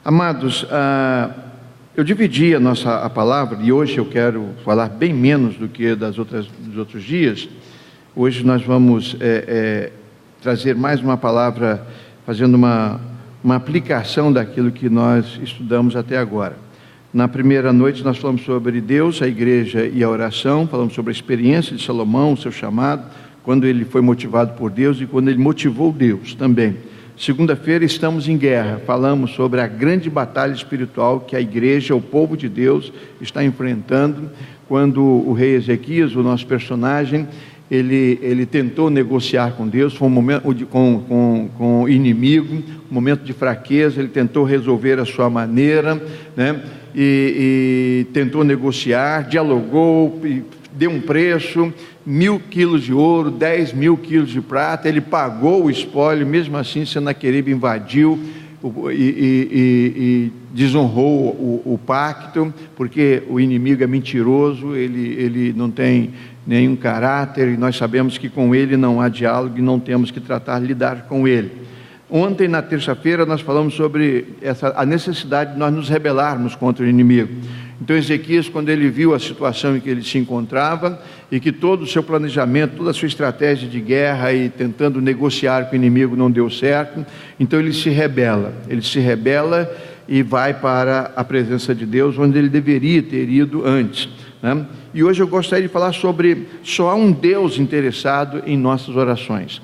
Amados, eu dividi a palavra, e hoje eu quero falar bem menos do que dos outros dias. Hoje nós vamos trazer mais uma palavra, fazendo uma aplicação daquilo que nós estudamos até agora. Na primeira noite nós falamos sobre Deus, a igreja e a oração, falamos sobre a experiência de Salomão, o seu chamado, quando ele foi motivado por Deus e quando ele motivou Deus também. Segunda-feira estamos em guerra, falamos sobre a grande batalha espiritual que a igreja, o povo de Deus, está enfrentando, quando o rei Ezequias, o nosso personagem, ele tentou negociar com Deus, foi um momento com o inimigo, um momento de fraqueza, ele tentou resolver a sua maneira, né? E tentou negociar, dialogou, deu um preço, 1.000 quilos de ouro, 10.000 quilos de prata, ele pagou o espólio, mesmo assim Senaqueribe invadiu e desonrou o pacto, porque o inimigo é mentiroso, ele não tem nenhum caráter, e nós sabemos que com ele não há diálogo e não temos que lidar com ele. Ontem, na terça-feira, nós falamos sobre a necessidade de nós nos rebelarmos contra o inimigo. Então Ezequias, quando ele viu a situação em que ele se encontrava e que todo o seu planejamento, toda a sua estratégia de guerra e tentando negociar com o inimigo não deu certo, então ele se rebela e vai para a presença de Deus, onde ele deveria ter ido antes, né? E hoje eu gostaria de falar sobre só há um Deus interessado em nossas orações.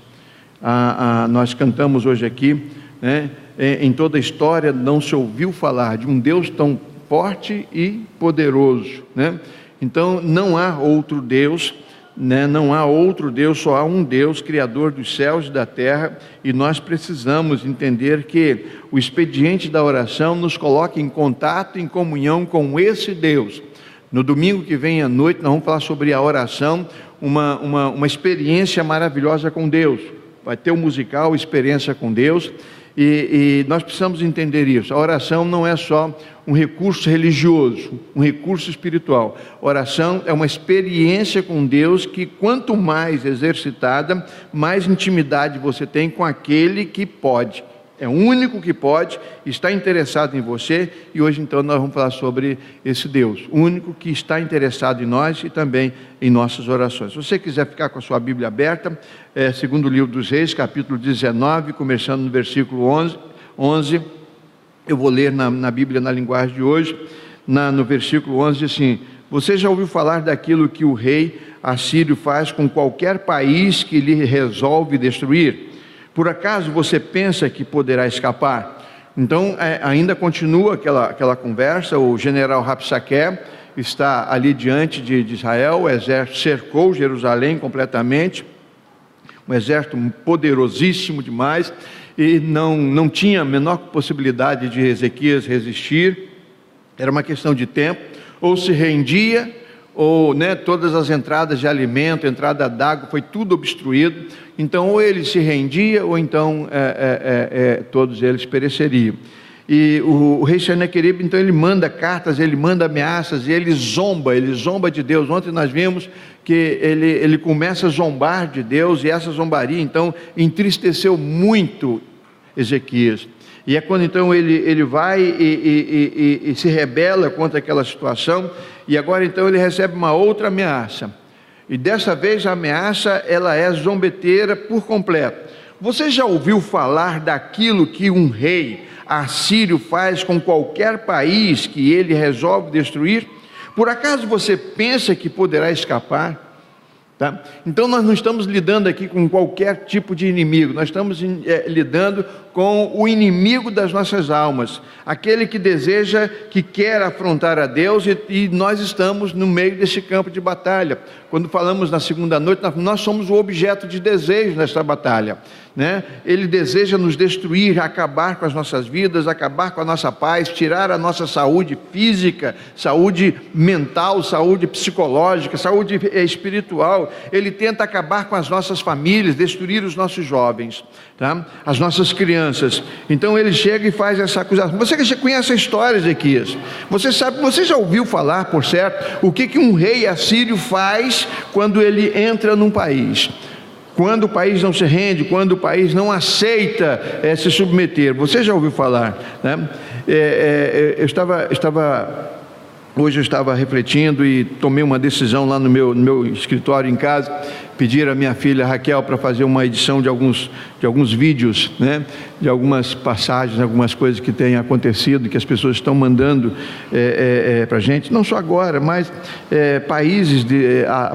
Nós cantamos hoje aqui, né? Em toda a história não se ouviu falar de um Deus tão forte e poderoso, né? Então não há outro Deus, né? Não há outro Deus, só há um Deus, Criador dos céus e da terra, e nós precisamos entender que o expediente da oração nos coloca em contato, em comunhão com esse Deus. No domingo que vem à noite nós vamos falar sobre a oração, uma experiência maravilhosa com Deus. Vai ter um musical, experiência com Deus, e nós precisamos entender isso. A oração não é só um recurso religioso, um recurso espiritual. A oração é uma experiência com Deus que, quanto mais exercitada, mais intimidade você tem com aquele que pode. É o único que pode, está interessado em você, e hoje então nós vamos falar sobre esse Deus, o único que está interessado em nós e também em nossas orações. Se você quiser ficar com a sua Bíblia aberta, segundo livro dos Reis, capítulo 19, começando no versículo 11, eu vou ler na Bíblia na linguagem de hoje, no versículo 11, diz assim: você já ouviu falar daquilo que o rei assírio faz com qualquer país que lhe resolve destruir? Por acaso você pensa que poderá escapar? Então ainda continua aquela conversa. O general Rabsaque está ali diante de Israel, o exército cercou Jerusalém completamente, um exército poderosíssimo demais, e não tinha a menor possibilidade de Ezequias resistir. Era uma questão de tempo, ou se rendia, ou todas as entradas de alimento, entrada d'água, foi tudo obstruído. Então ou ele se rendia, ou então todos eles pereceriam. E o rei Senaqueribe, então, ele manda cartas, ele manda ameaças, e ele zomba de Deus. Ontem nós vimos que ele começa a zombar de Deus, e essa zombaria então entristeceu muito Ezequias. E é quando então ele vai e se rebela contra aquela situação, e agora então ele recebe uma outra ameaça, e dessa vez a ameaça ela é zombeteira por completo. Você já ouviu falar daquilo que um rei assírio faz com qualquer país que ele resolve destruir? Por acaso você pensa que poderá escapar? Tá? Então nós não estamos lidando aqui com qualquer tipo de inimigo, nós estamos lidando com o inimigo das nossas almas, aquele que deseja, que quer afrontar a Deus, e nós estamos no meio desse campo de batalha. Quando falamos na segunda noite, nós somos o objeto de desejo nessa batalha, né? Ele deseja nos destruir, acabar com as nossas vidas, acabar com a nossa paz, tirar a nossa saúde física, saúde mental, saúde psicológica, saúde espiritual. Ele tenta acabar com as nossas famílias, destruir os nossos jovens, tá? As nossas crianças. Então ele chega e faz essa acusação. Você já conhece a história, Ezequias? Você já ouviu falar, por certo, o que um rei assírio faz quando ele entra num país? quando o país não se rende, quando o país não aceita se submeter. Você já ouviu falar, né? Hoje eu estava refletindo e tomei uma decisão lá no meu escritório em casa, pedir à minha filha Raquel para fazer uma edição de alguns vídeos, né, de algumas passagens, algumas coisas que têm acontecido, que as pessoas estão mandando para a gente, não só agora, mas países,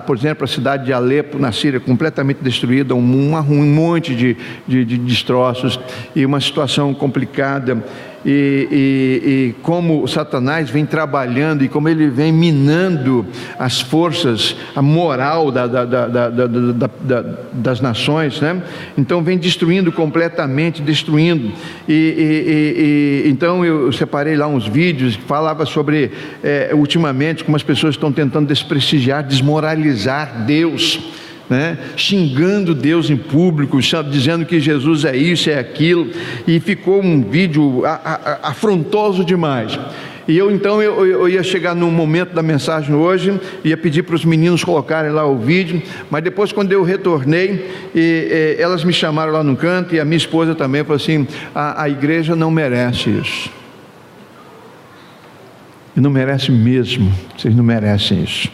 por exemplo, a cidade de Alepo, na Síria, completamente destruída, um monte de destroços e uma situação complicada. E como Satanás vem trabalhando e como ele vem minando as forças, a moral das nações, né? Então vem destruindo completamente, destruindo. Então eu separei lá uns vídeos que falava sobre ultimamente como as pessoas estão tentando desprestigiar, desmoralizar Deus, né? Xingando Deus em público, dizendo que Jesus é isso, é aquilo, e ficou um vídeo afrontoso demais. E eu ia chegar no momento da mensagem hoje, ia pedir para os meninos colocarem lá o vídeo, mas depois, quando eu retornei, elas me chamaram lá no canto, e a minha esposa também falou assim: a igreja não merece isso, e não merece mesmo, vocês não merecem isso.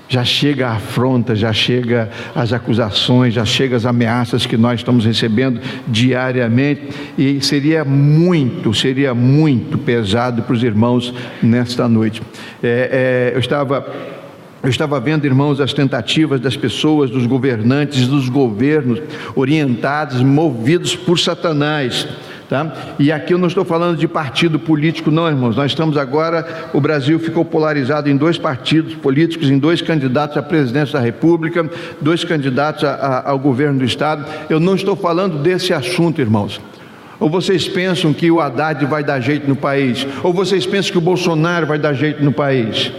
Já chega a afronta, já chega as acusações, já chega as ameaças que nós estamos recebendo diariamente, e seria muito pesado para os irmãos nesta noite. Eu estava vendo, irmãos, as tentativas das pessoas, dos governantes, dos governos, orientados, movidos por Satanás. Tá? E aqui eu não estou falando de partido político, não, irmãos. Nós estamos agora, o Brasil ficou polarizado em 2 partidos políticos, em 2 candidatos à presidência da República, 2 candidatos ao governo do Estado. Eu não estou falando desse assunto, irmãos. Ou vocês pensam que o Haddad vai dar jeito no país? Ou vocês pensam que o Bolsonaro vai dar jeito no país?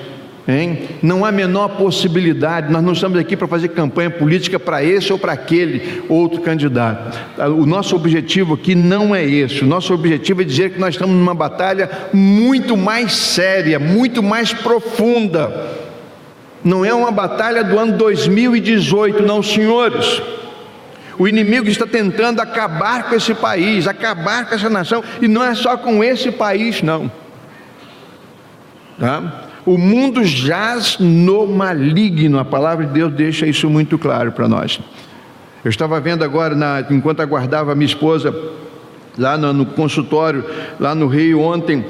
Hein? Não há a menor possibilidade. Nós não estamos aqui para fazer campanha política para esse ou para aquele outro candidato. O nosso objetivo aqui não é esse. O nosso objetivo é dizer que nós estamos numa batalha muito mais séria, muito mais profunda. Não é uma batalha do ano 2018, não, senhores. O inimigo está tentando acabar com esse país, acabar com essa nação, e não é só com esse país, não. Tá? O mundo jaz no maligno, a palavra de Deus deixa isso muito claro para nós. Eu estava vendo agora, enquanto aguardava a minha esposa, lá no consultório, lá no Rio, ontem?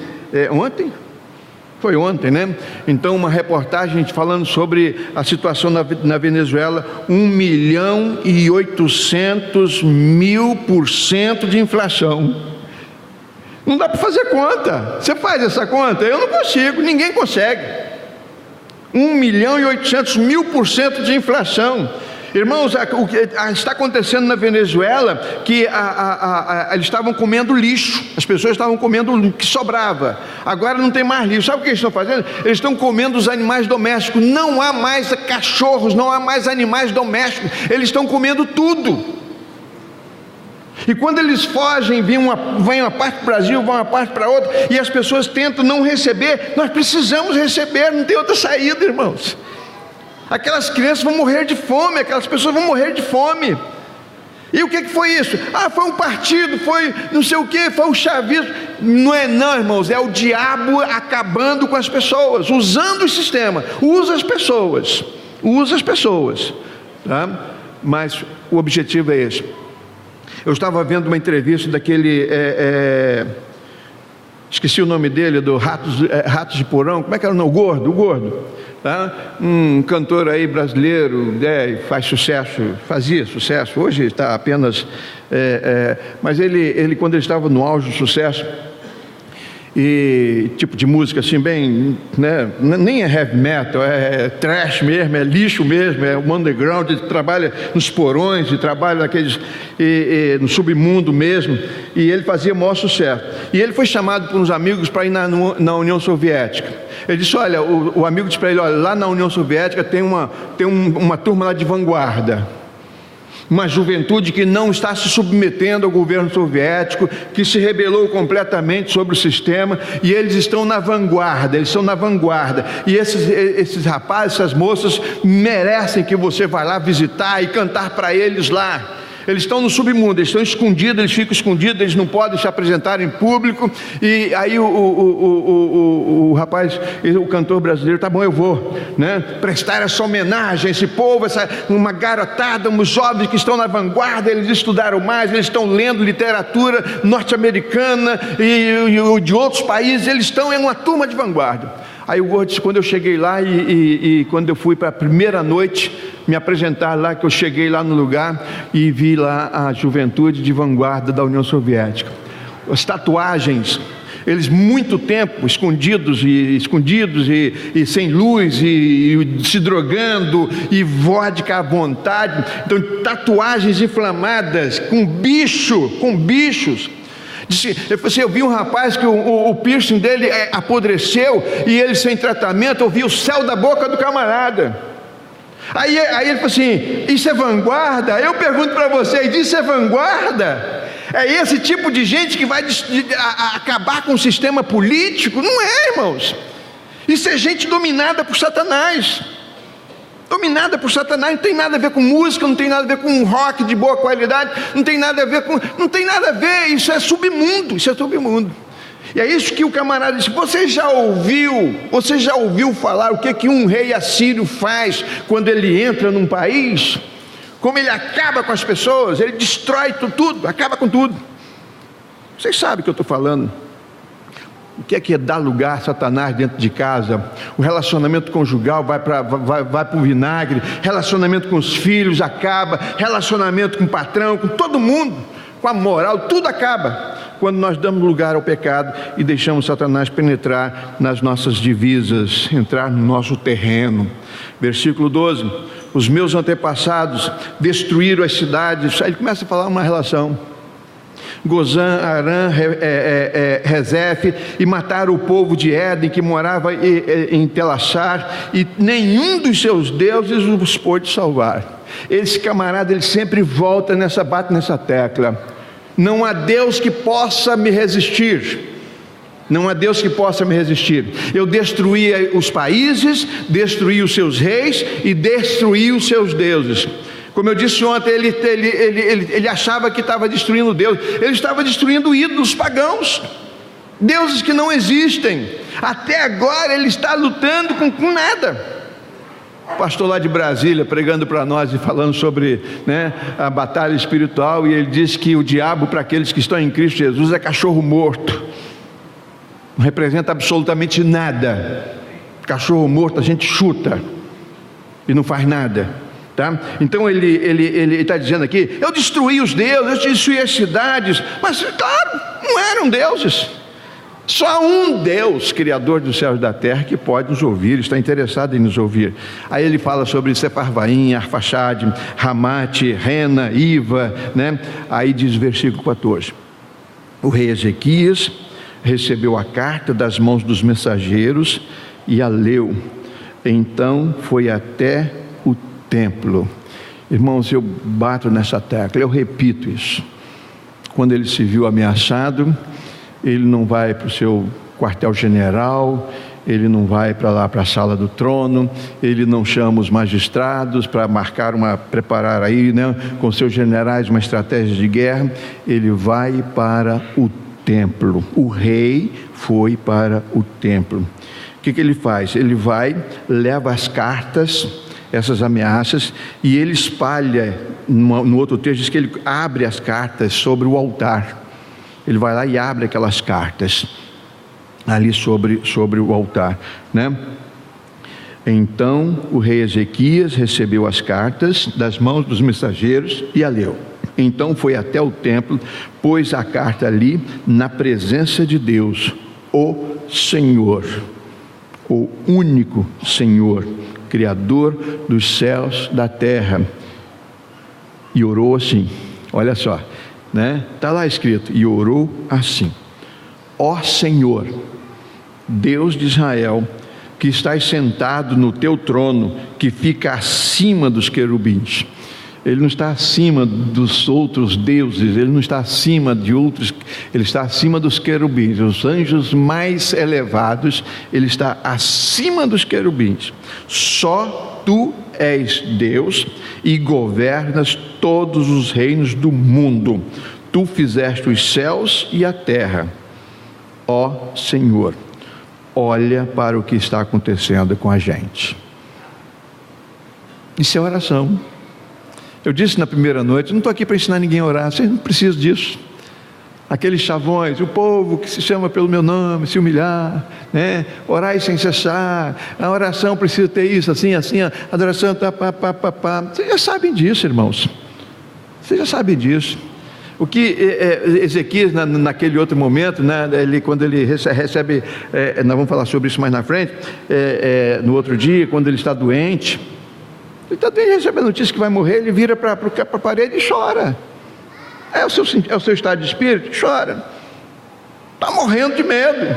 Foi ontem, né? Então, uma reportagem falando sobre a situação na Venezuela, 1.800.000% de inflação. Não dá para fazer conta. Você faz essa conta? Eu não consigo, ninguém consegue. 1.800.000% de inflação. Irmãos, o que está acontecendo na Venezuela, que eles estavam comendo lixo, as pessoas estavam comendo o que sobrava, agora não tem mais lixo. Sabe o que eles estão fazendo? Eles estão comendo os animais domésticos, não há mais cachorros, não há mais animais domésticos, eles estão comendo tudo. E quando eles fogem, vêm uma parte para o Brasil, vão uma parte para outra, e as pessoas tentam não receber. Nós precisamos receber, não tem outra saída, irmãos. Aquelas crianças vão morrer de fome, aquelas pessoas vão morrer de fome. E o que foi isso? Foi um partido, foi não sei o que, foi um chavismo. Não é não, irmãos, é o diabo acabando com as pessoas, usando o sistema, usa as pessoas, tá? Mas o objetivo é esse. Eu estava vendo uma entrevista daquele, esqueci o nome dele, do Ratos de Porão, como é que era o nome? O Gordo, tá? Um cantor aí brasileiro, faz sucesso, fazia sucesso, hoje está apenas, mas ele quando ele estava no auge do sucesso, e tipo de música assim bem, né, nem é heavy metal, é trash mesmo, é lixo mesmo, é um underground, ele trabalha nos porões, ele trabalha naqueles, no submundo mesmo, e ele fazia o maior sucesso. E ele foi chamado por uns amigos para ir na União Soviética. Ele disse, olha, o amigo disse para ele, olha, lá na União Soviética tem uma turma lá de vanguarda. Uma juventude que não está se submetendo ao governo soviético, que se rebelou completamente sobre o sistema, e eles estão na vanguarda, e esses rapazes, essas moças merecem que você vá lá visitar e cantar para eles lá. Eles estão no submundo, eles estão escondidos, eles ficam escondidos, eles não podem se apresentar em público. E aí o rapaz, o cantor brasileiro, tá bom, eu vou, né, prestar essa homenagem a esse povo, uma garotada, uns jovens que estão na vanguarda. Eles estudaram mais, eles estão lendo literatura norte-americana e de outros países, eles estão em uma turma de vanguarda. Aí o gordo disse, quando eu cheguei lá e quando eu fui para a primeira noite me apresentar lá, que eu cheguei lá no lugar e vi lá a juventude de vanguarda da União Soviética. As tatuagens, eles muito tempo escondidos e sem luz e se drogando e vodka à vontade. Então tatuagens inflamadas com bichos. Eu vi um rapaz que o piercing dele apodreceu e ele sem tratamento, eu vi o céu da boca do camarada. Aí ele falou assim, isso é vanguarda? Eu pergunto para vocês, isso é vanguarda? É esse tipo de gente que vai acabar com o sistema político? Não é, irmãos. Isso é gente dominada por Satanás. Não tem nada a ver com música, não tem nada a ver com rock de boa qualidade, não tem nada a ver, isso é submundo. E é isso que o camarada disse, você já ouviu falar o que um rei assírio faz quando ele entra num país? Como ele acaba com as pessoas, ele destrói tudo, acaba com tudo. Vocês sabem o que eu estou falando. O que é dar lugar a Satanás dentro de casa? O relacionamento conjugal vai para o vinagre, relacionamento com os filhos acaba, relacionamento com o patrão, com todo mundo, com a moral, tudo acaba quando nós damos lugar ao pecado e deixamos Satanás penetrar nas nossas divisas, entrar no nosso terreno. Versículo 12, os meus antepassados destruíram as cidades. Aí ele começa a falar uma relação. Gozã, Arã, Rezef, e mataram o povo de Éden que morava em Telassar, e nenhum dos seus deuses os pôde salvar. Esse camarada, ele sempre volta bate nessa tecla. Não há Deus que possa me resistir. Eu destruí os países, destruí os seus reis e destruí os seus deuses. Como eu disse ontem, ele achava que estava destruindo Deus. Ele estava destruindo ídolos pagãos, deuses que não existem. Até agora ele está lutando com nada. O pastor lá de Brasília pregando para nós e falando sobre, a batalha espiritual, e ele disse que o diabo, para aqueles que estão em Cristo Jesus, é cachorro morto, não representa absolutamente nada. Cachorro morto a gente chuta e não faz nada. Tá? Então ele está dizendo aqui, eu destruí os deuses, eu destruí as cidades, mas claro, não eram deuses. Só um Deus, Criador dos céus e da terra, que pode nos ouvir, está interessado em nos ouvir. Aí ele fala sobre Sefarvaim, Arfaxade, Ramate, Rena, Iva, Aí diz o versículo 14, o rei Ezequias recebeu a carta das mãos dos mensageiros e a leu. Então foi até o templo. Irmãos, eu bato nessa tecla, eu repito isso. Quando ele se viu ameaçado, ele não vai para o seu quartel-general, ele não vai para lá para a sala do trono, ele não chama os magistrados para preparar aí, com seus generais uma estratégia de guerra. Ele vai para o templo. O rei foi para o templo. O que ele faz? Ele vai, leva as cartas, essas ameaças, e ele espalha. No outro texto diz que ele abre as cartas sobre o altar. Ele vai lá e abre aquelas cartas ali sobre o altar, Então o rei Ezequias recebeu as cartas das mãos dos mensageiros e a leu. Então foi até o templo, pôs a carta ali na presença de Deus, o Senhor, o único Senhor, Criador dos céus, da terra, e orou assim. Olha só, está lá escrito, e orou assim: ó Senhor, Deus de Israel, que estás sentado no teu trono, que fica acima dos querubins. Ele não está acima dos outros deuses, ele não está acima de outros, ele está acima dos querubins. Os anjos mais elevados, ele está acima dos querubins. Só tu és Deus e governas todos os reinos do mundo. Tu fizeste os céus e a terra. Ó Senhor, olha para o que está acontecendo com a gente. Isso é oração. Eu disse na primeira noite, não estou aqui para ensinar ninguém a orar, vocês não precisam disso. Aqueles chavões, o povo que se chama pelo meu nome, se humilhar, né? Orar sem cessar, a oração precisa ter isso, assim, a adoração, pá. Vocês já sabem disso, irmãos. Vocês já sabem disso. O que Ezequias, naquele outro momento, né, quando ele recebe, nós vamos falar sobre isso mais na frente, no outro dia, quando ele está doente, recebe a notícia que vai morrer, ele vira para a parede e chora. É o seu estado de espírito? Chora. Está morrendo de medo.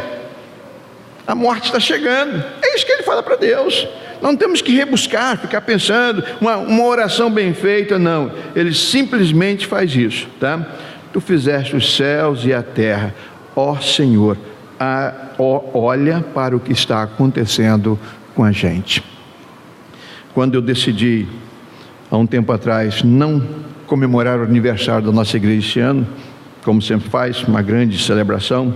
A morte está chegando. É isso que ele fala para Deus. Não temos que rebuscar, ficar pensando, uma oração bem feita, não. Ele simplesmente faz isso, tá? Tu fizeste os céus e a terra. Ó Senhor, olha para o que está acontecendo com a gente. Quando eu decidi, há um tempo atrás, não comemorar o aniversário da nossa igreja este ano, como sempre faz, uma grande celebração,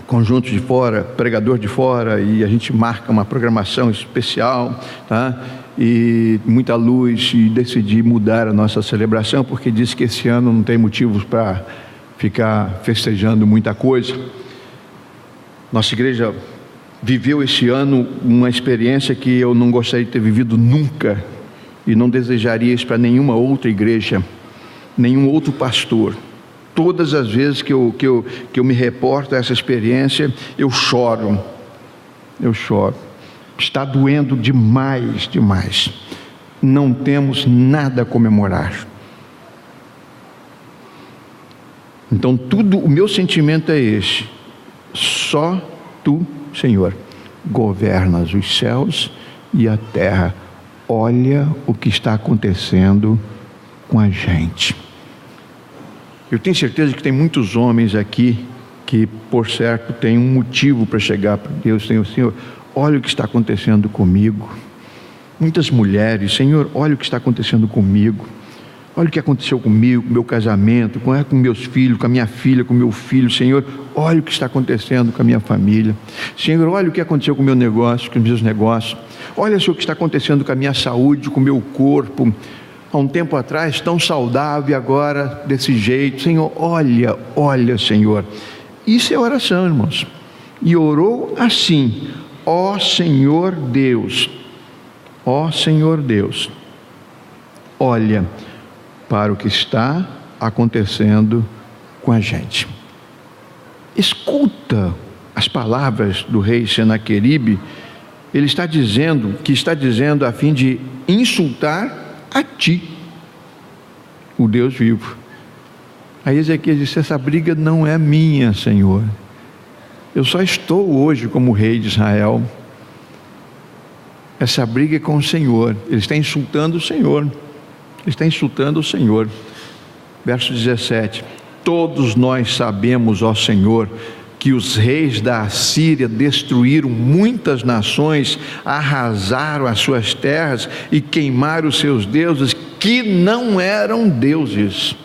conjunto de fora, pregador de fora, e a gente marca uma programação especial, tá? E muita luz, e decidi mudar a nossa celebração, porque disse que esse ano não tem motivos para ficar festejando muita coisa. Nossa igreja viveu esse ano uma experiência que eu não gostaria de ter vivido nunca, e não desejaria isso para nenhuma outra igreja, nenhum outro pastor. Todas as vezes que eu me reporto a essa experiência, eu choro. Está doendo demais. Não temos nada a comemorar. Então o meu sentimento é esse: só tu, Senhor, governas os céus e a terra. Olha o que está acontecendo com a gente. Eu tenho certeza que tem muitos homens aqui que, por certo, têm um motivo para chegar para Deus. Senhor, olha o que está acontecendo comigo. Muitas mulheres, Senhor, olha o que está acontecendo comigo. Olha o que aconteceu comigo, com o meu casamento, com meus filhos, com a minha filha, com o meu filho. Senhor, olha o que está acontecendo com a minha família. Senhor, olha o que aconteceu com o meu negócio, com os meus negócios. Olha só o que está acontecendo com a minha saúde, com o meu corpo. Há um tempo atrás, tão saudável, e agora desse jeito. Senhor, olha, Senhor. Isso é oração, irmãos. E orou assim: ó Senhor Deus, olha para o que está acontecendo com a gente. Escuta as palavras do rei Senaqueribe. Ele está dizendo a fim de insultar a ti, o Deus vivo. Aí Ezequias disse: essa briga não é minha, Senhor. Eu só estou hoje como rei de Israel. Essa briga é com o Senhor. Ele está insultando o Senhor. Verso 17: todos nós sabemos, ó Senhor, que os reis da Assíria destruíram muitas nações, arrasaram as suas terras e queimaram os seus deuses, que não eram deuses.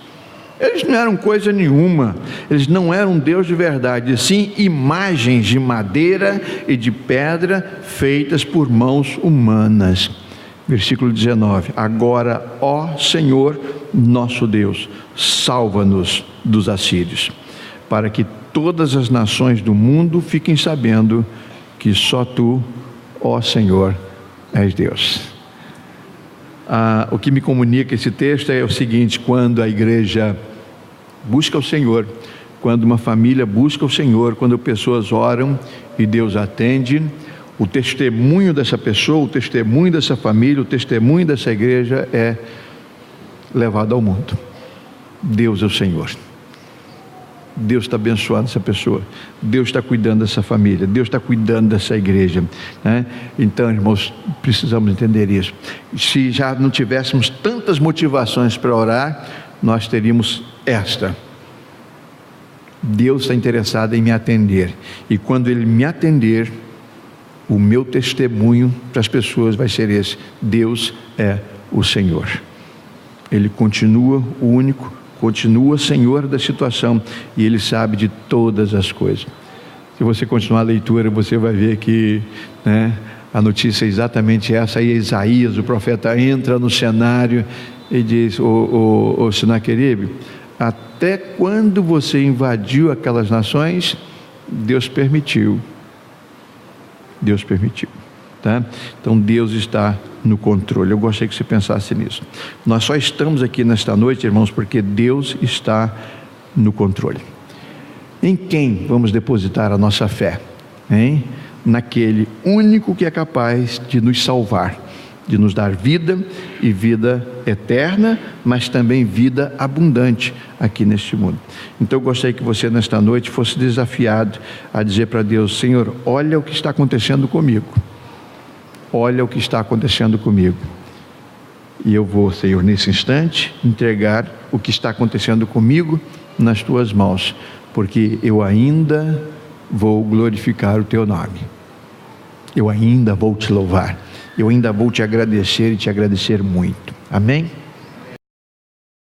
Eles não eram coisa nenhuma, eles não eram Deus de verdade, sim imagens de madeira e de pedra feitas por mãos humanas. Versículo 19: agora, ó Senhor nosso Deus, salva-nos dos assírios, para que todas as nações do mundo fiquem sabendo que só tu, ó Senhor, és Deus. O que me comunica esse texto é o seguinte: quando a igreja busca o Senhor, quando uma família busca o Senhor, quando pessoas oram e Deus atende, o testemunho dessa pessoa, o testemunho dessa família, o testemunho dessa igreja é levado ao mundo. Deus é o Senhor. Deus está abençoando essa pessoa, Deus está cuidando dessa família, Deus está cuidando dessa igreja, né? Então, irmãos, precisamos entender isso. Se já não tivéssemos tantas motivações para orar, nós teríamos esta: Deus está interessado em me atender, e quando Ele me atender, o meu testemunho para as pessoas vai ser esse: Deus é o Senhor. Ele continua o único, continua Senhor da situação, e Ele sabe de todas as coisas. Se você continuar a leitura, você vai ver que, né, a notícia é exatamente essa. Aí Isaías, o profeta, entra no cenário e diz: ô Senaqueribe, até quando você invadiu aquelas nações, Deus permitiu. Deus permitiu, tá? Então Deus está no controle. Eu gostaria que você pensasse nisso. Nós só estamos aqui nesta noite, irmãos, porque Deus está no controle. Em quem vamos depositar a nossa fé? Hein? Naquele único que é capaz de nos salvar, de nos dar vida, e vida eterna, mas também vida abundante aqui neste mundo. Então eu gostaria que você nesta noite fosse desafiado a dizer para Deus: Senhor, olha o que está acontecendo comigo, olha o que está acontecendo comigo, e eu vou, Senhor, nesse instante, entregar o que está acontecendo comigo nas Tuas mãos, porque eu ainda vou glorificar o Teu nome, eu ainda vou Te louvar, eu ainda vou Te agradecer, e Te agradecer muito. Amém?